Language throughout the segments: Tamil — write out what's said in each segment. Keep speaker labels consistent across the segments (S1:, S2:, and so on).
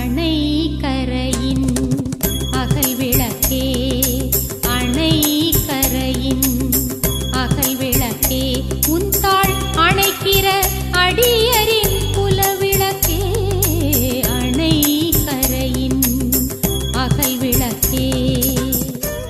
S1: அணை கரையின் அகல் விளக்கே, அணை கரையின் அகல் விளக்கே, உன் தாள் அணைக்கிற அடியரின் குல விளக்கே, அணை கரையின் அகல் விளக்கே.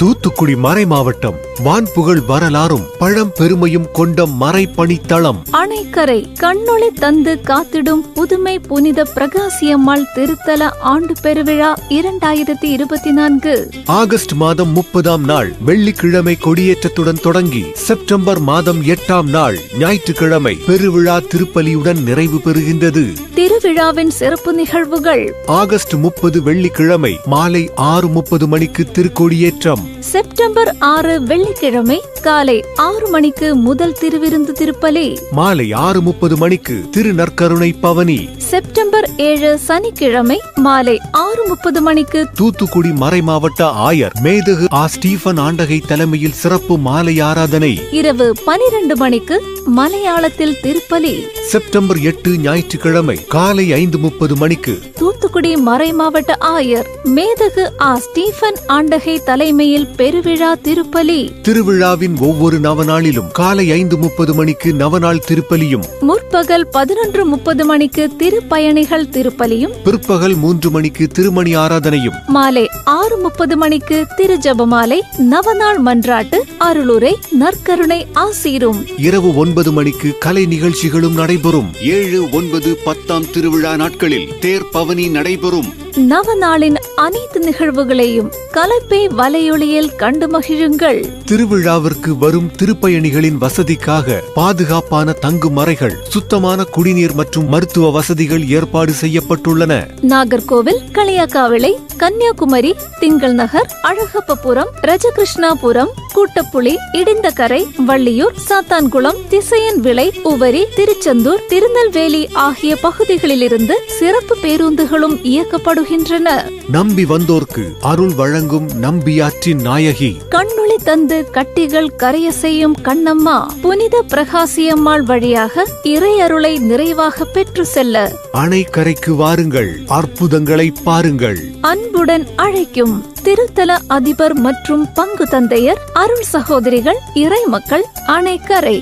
S2: தூத்துக்குடி மறை மாவட்டம் வான்புகழ் வரலாறும் பழம் பெருமையும் கொண்ட மறைப்பணித்தளம்
S3: அணைக்கரை கண்ணொளி தந்து காத்திடும் புதுமை புனித பிரகாசியம்மாள் திருத்தல ஆண்டு பெருவிழா 2024
S2: ஆகஸ்ட் மாதம் 30ஆம் நாள் வெள்ளிக்கிழமை கொடியேற்றத்துடன் தொடங்கி செப்டம்பர் மாதம் 8ஆம் நாள் ஞாயிற்றுக்கிழமை பெருவிழா திருப்பலியுடன் நிறைவு பெறுகின்றது.
S3: திருவிழாவின் சிறப்பு நிகழ்வுகள்:
S2: ஆகஸ்ட் 30 வெள்ளிக்கிழமை மாலை 6:30 மணிக்கு திருக்கொடியேற்றம்.
S3: செப்டம்பர் 6 வெள்ளிக்கிழமை காலை 6 மணிக்கு முதல் திருவிருந்து திருப்பலி.
S2: மாலை 6:30 மணிக்கு திருநற்கருணை பவனி.
S3: செப்டம்பர் 7 சனிக்கிழமை மாலை 6:30 மணிக்கு
S2: தூத்துக்குடி மறை மாவட்ட ஆயர் மேதகு ஆ. ஸ்டீபன் ஆண்டகை தலைமையில் சிறப்பு மாலை ஆராதனை.
S3: இரவு 12 மணிக்கு மலையாளத்தில் திருப்பலி.
S2: செப்டம்பர் 8 ஞாயிற்றுக்கிழமை காலை 5:30 மணிக்கு
S3: தூத்துக்குடி மறை மாவட்ட ஆயர் மேதகு ஆ. ஸ்டீபன் ஆண்டகை தலைமையில் பெருவிழா திருப்பலி.
S2: திருவிழாவின் ஒவ்வொரு நவநாளிலும் காலை 5:30 மணிக்கு நவநாள் திருப்பலியும்,
S3: முற்பகல் 11:30 மணிக்கு திருப்பயணிகள் திருப்பலியும்,
S2: பிற்பகல் 3 மணிக்கு திருமணி ஆராதனையும்,
S3: மாலை 6:30 மணிக்கு திருஜபமாலை, நவநாள் மன்றாட்டு, அருளுரை, நற்கருணை ஆசீரும்.
S2: இரவு 9 மணிக்கு கலை நிகழ்ச்சிகளும் நடைபெறும். 7, 9, 10ஆம் திருவிழா நாட்களில் தேர் பவனி நடைபெறும்.
S3: நவநாளின் அனைத்து நிகழ்வுகளையும் கலப்பை வலையொலியில் கண்டு மகிழுங்கள்.
S2: திருவிழாவிற்கு வரும் திருப்பயணிகளின் வசதிக்காக பாதுகாப்பான தங்குமறைகள், சுத்தமான குடிநீர் மற்றும் மருத்துவ வசதிகள் ஏற்பாடு செய்யப்பட்டுள்ளன.
S3: நாகர்கோவில், களியாக்காவிளை, கன்னியாகுமரி, திங்கள் நகர், அழகப்பபுரம், ரஜகிருஷ்ணாபுரம், கூட்டப்புளி, இடிந்தகரை, வள்ளியூர், சாத்தான்குளம், திசையன் விளை, உவரி, திருச்செந்தூர், திருநெல்வேலி ஆகிய பகுதிகளிலிருந்து சிறப்பு பேருந்துகளும் இயக்கப்படுகின்றன.
S2: நம்பி வந்தோர்க்கு அருள் வழங்கும் நம்பியாற்றின் நாயகி,
S3: கண்ணொளி தந்து கட்டிகள் கரைய செய்யும் கண்ணம்மா, புனித பிரகாசியம்மாள் வழியாக இறை அருளை நிறைவாக பெற்று செல்ல
S2: அணைக்கரைக்கு வாருங்கள், அற்புதங்களை பாருங்கள்.
S3: அன்புடன் அழைக்கும் திருத்தல அதிபர் மற்றும் பங்கு தந்தையர், அருள் சகோதரிகள், இறை மக்கள், அணைக்கரை.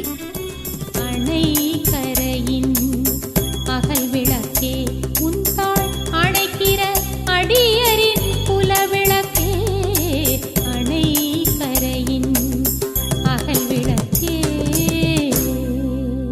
S1: அணை